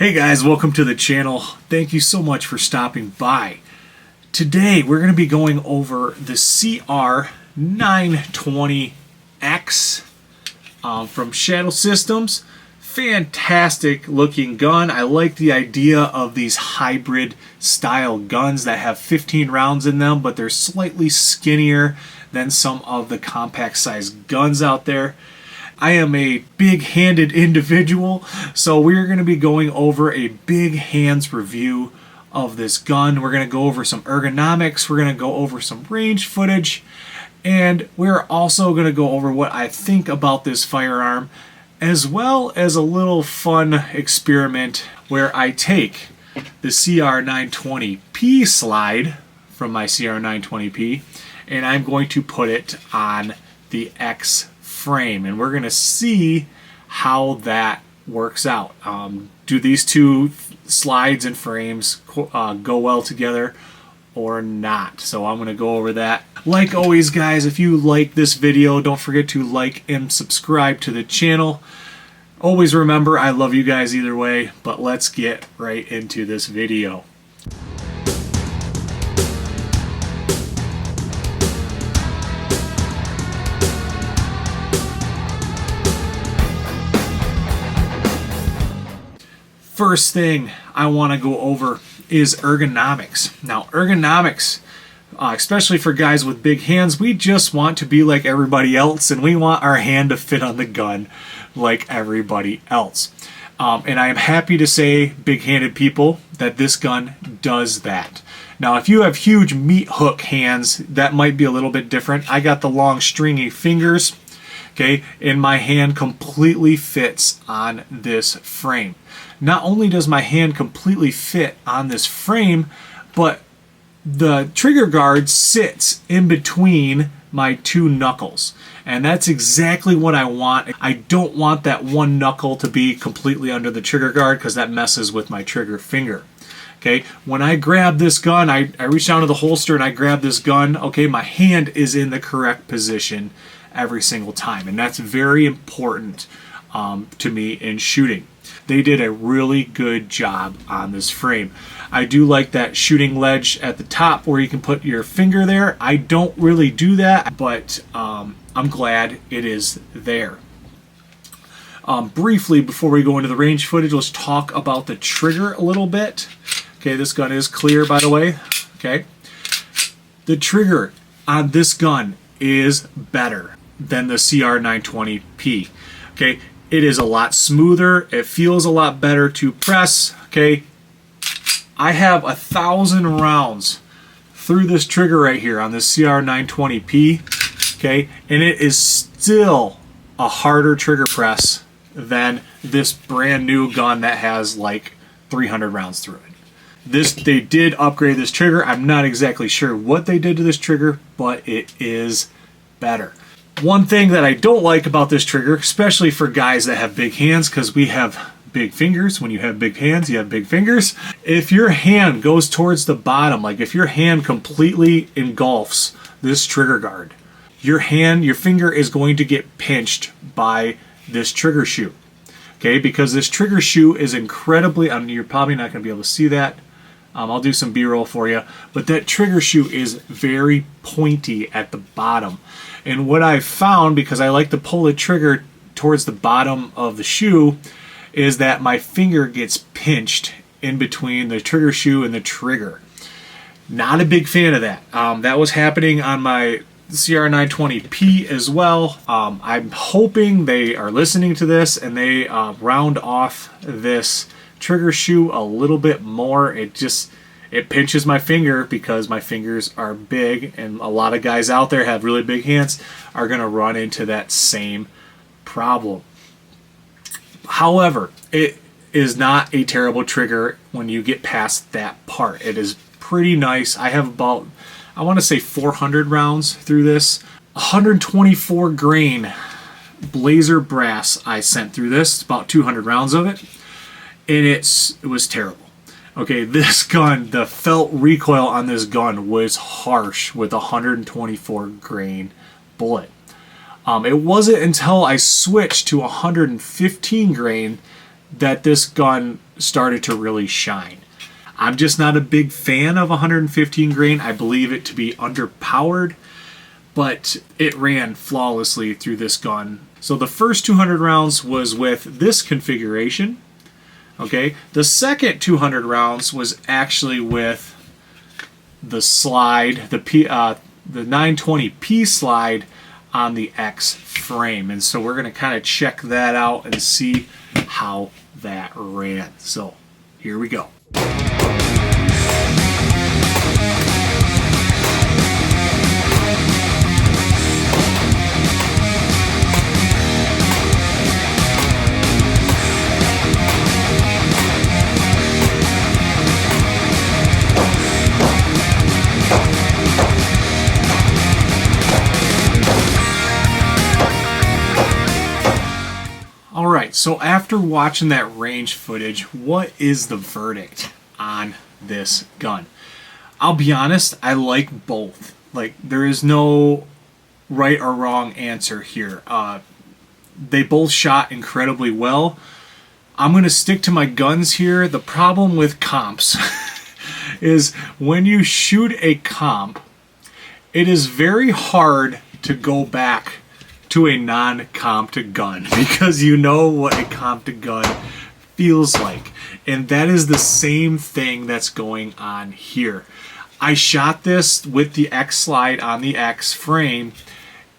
Hey guys, welcome to the channel. Thank you so much for stopping by. Today we're going to be going over the CR920X from Shadow Systems. Fantastic looking gun. I like the idea of these hybrid style guns that have 15 rounds in them, but they're slightly skinnier than some of the compact sized guns out there. I am a big-handed individual, so we're going to be going over a big hands review of this gun. We're going to go over some ergonomics, we're going to go over some range footage, and we're also going to go over what I think about this firearm, as well as a little fun experiment where I take the CR920P slide from my CR920P, and I'm going to put it on the X frame, and we're going to see how that works out. Do these two slides and frames go well together or not? So I'm going to go over that. Like always, guys, if you like this video, don't forget to like and subscribe to the channel. Always remember, I love you guys either way, but let's get right into this video. First thing I want to go over is ergonomics. Now, ergonomics, especially for guys with big hands, we just want to be like everybody else, and we want our hand to fit on the gun like everybody else. And I am happy to say, big-handed people, that this gun does that. Now, if you have huge meat hook hands, that might be a little bit different. I got the long, stringy fingers, okay, and my hand completely fits on this frame. Not only does my hand completely fit on this frame, but the trigger guard sits in between my two knuckles. And that's exactly what I want. I don't want that one knuckle to be completely under the trigger guard because that messes with my trigger finger. Okay, when I grab this gun, I reach down to the holster and I grab this gun. Okay, my hand is in the correct position every single time. And that's very important to me in shooting. They did a really good job on this frame. I do like that shooting ledge at the top where you can put your finger there. I don't really do that, but I'm glad it is there. Briefly, before we go into the range footage, let's talk about the trigger a little bit. Okay, this gun is clear, by the way. Okay, the trigger on this gun is better than the CR920P. Okay, it is a lot smoother. It feels a lot better to press. Okay, I have 1,000 rounds through this trigger right here on this CR920P. Okay, and it is still a harder trigger press than this brand new gun that has like 300 rounds through it. They did upgrade this trigger. I'm not exactly sure what they did to this trigger, but it is better. One thing that I don't like about this trigger, especially for guys that have big hands, because we have big fingers. When you have big hands, you have big fingers. If your hand goes towards the bottom, like if your hand completely engulfs this trigger guard, your finger is going to get pinched by this trigger shoe. Okay, because this trigger shoe is incredibly, you're probably not going to be able to see that. I'll do some B-roll for you, but that trigger shoe is very pointy at the bottom. And what I've found, because I like to pull the trigger towards the bottom of the shoe, is that my finger gets pinched in between the trigger shoe and the trigger. Not a big fan of that. That was happening on my CR920P as well. I'm hoping they are listening to this and they round off this trigger shoe a little bit more. It pinches my finger because my fingers are big, and a lot of guys out there have really big hands are going to run into that same problem. However, it is not a terrible trigger when you get past that part. It is pretty nice. I have about, I want to say 400 rounds through this. 124 grain Blazer brass I sent through this, about 200 rounds of it, and it was terrible. Okay, this gun, the felt recoil on this gun was harsh with a 124 grain bullet. It wasn't until I switched to 115 grain that this gun started to really shine. I'm just not a big fan of 115 grain. I believe it to be underpowered, but it ran flawlessly through this gun. So the first 200 rounds was with this configuration. Okay, the second 200 rounds was actually with the slide, the 920p slide on the X frame. And so we're going to kind of check that out and see how that ran. So here we go. Alright, so after watching that range footage, what is the verdict on this gun? I'll be honest, I like both. Like, there is no right or wrong answer here. They both shot incredibly well. I'm going to stick to my guns here. The problem with comps is when you shoot a comp, it is very hard to go back to a non-comped gun because you know what a comped gun feels like. And that is the same thing that's going on here. I shot this with the X slide on the X frame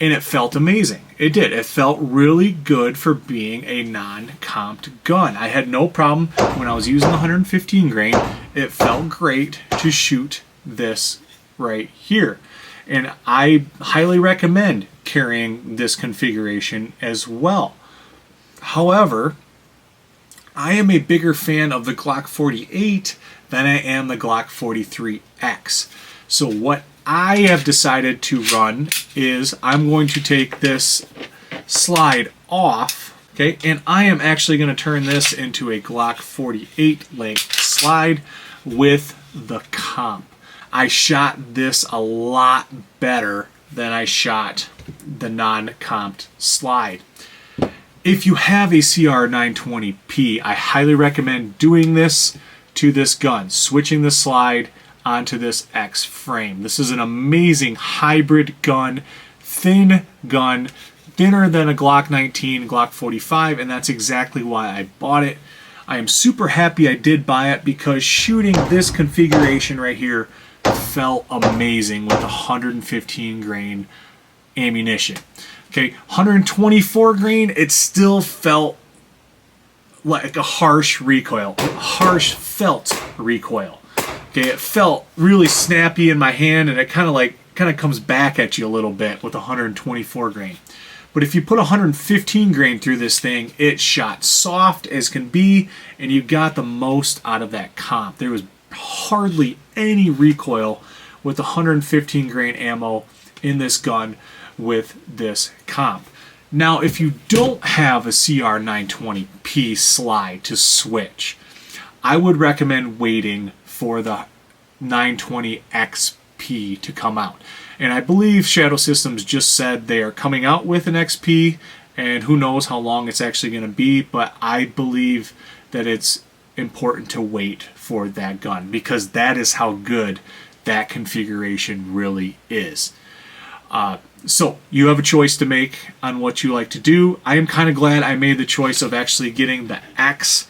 and it felt amazing. It did. It felt really good for being a non-comped gun. I had no problem when I was using the 115 grain. It felt great to shoot this right here. And I highly recommend carrying this configuration as well. However, I am a bigger fan of the Glock 48 than I am the Glock 43X. So what I have decided to run is I'm going to take this slide off, okay, and I am actually going to turn this into a Glock 48 length slide with the comp. I shot this a lot better than I shot the non-comped slide. If you have a CR920P, I highly recommend doing this to this gun, switching the slide onto this X frame. This is an amazing hybrid gun, thinner than a Glock 19, Glock 45, and that's exactly why I bought it. I am super happy I did buy it because shooting this configuration right here felt amazing with 115 grain ammunition. Okay, 124 grain, it still felt like a harsh recoil, felt recoil. Okay, it felt really snappy in my hand, and it kind of comes back at you a little bit with 124 grain. But if you put 115 grain through this thing, it shot soft as can be, and you got the most out of that comp. There was hardly any recoil with 115 grain ammo in this gun with this comp. Now, if you don't have a CR920P slide to switch, I would recommend waiting for the 920XP to come out. And I believe Shadow Systems just said they are coming out with an XP, and who knows how long it's actually going to be, but I believe that it's important to wait for that gun because that is how good that configuration really is. So you have a choice to make on what you like to do. I am kind of glad I made the choice of actually getting the X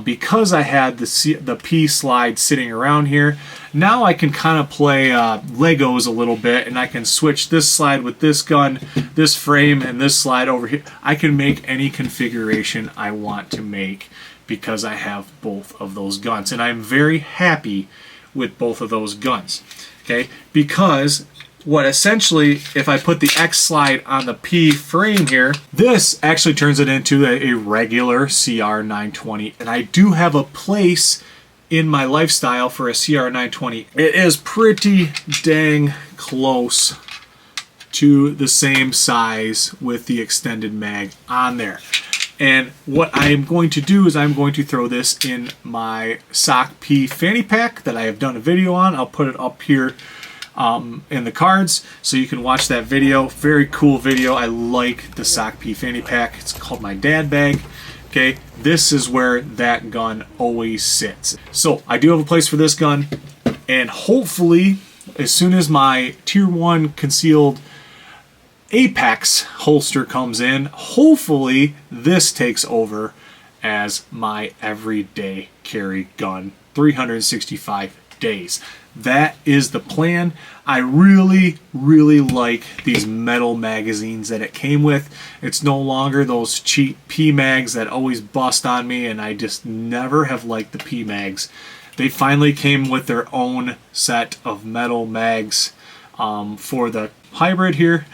because I had the P slide sitting around here. Now I can kind of play Legos a little bit, and I can switch this slide with this gun, this frame, and this slide over here. I can make any configuration I want to make because I have both of those guns, and I'm very happy with both of those guns. Okay, because what essentially, if I put the X slide on the P frame here, this actually turns it into a regular CR920, and I do have a place in my lifestyle for a CR920. It is pretty dang close to the same size with the extended mag on there. And what I am going to do is I'm going to throw this in my SOC P fanny pack that I have done a video on. I'll put it up here in the cards so you can watch that video. Very cool video. I like the SOC P fanny pack. It's called my dad bag Okay, this is where that gun always sits. So I do have a place for this gun, and hopefully as soon as my tier 1 concealed Apex holster comes in, hopefully this takes over as my everyday carry gun 365 days. That is the plan. I really like these metal magazines that it came with. It's no longer those cheap P-mags that always bust on me, and I just never have liked the P-mags. They finally came with their own set of metal mags for the hybrid here,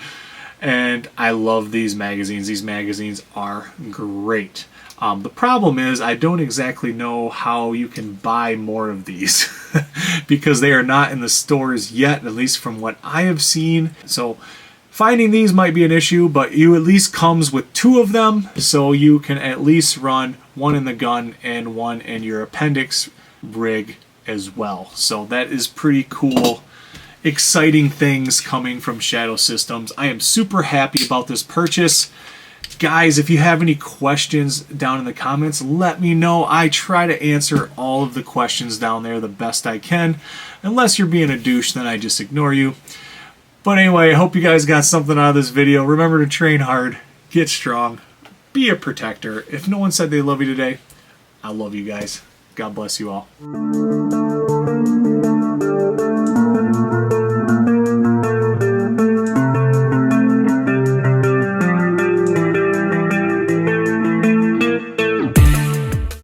and I love these magazines. These magazines are great. The problem is I don't exactly know how you can buy more of these because they are not in the stores yet, at least from what I have seen. So finding these might be an issue, but you at least comes with 2 of them, so you can at least run 1 in the gun and 1 in your appendix rig as well. So that is pretty cool. Exciting things coming from Shadow Systems. I am super happy about this purchase. Guys, if you have any questions down in the comments, let me know. I try to answer all of the questions down there the best I can. Unless you're being a douche, then I just ignore you. But anyway, I hope you guys got something out of this video. Remember to train hard, get strong, be a protector. If no one said they love you today, I love you guys. God bless you all.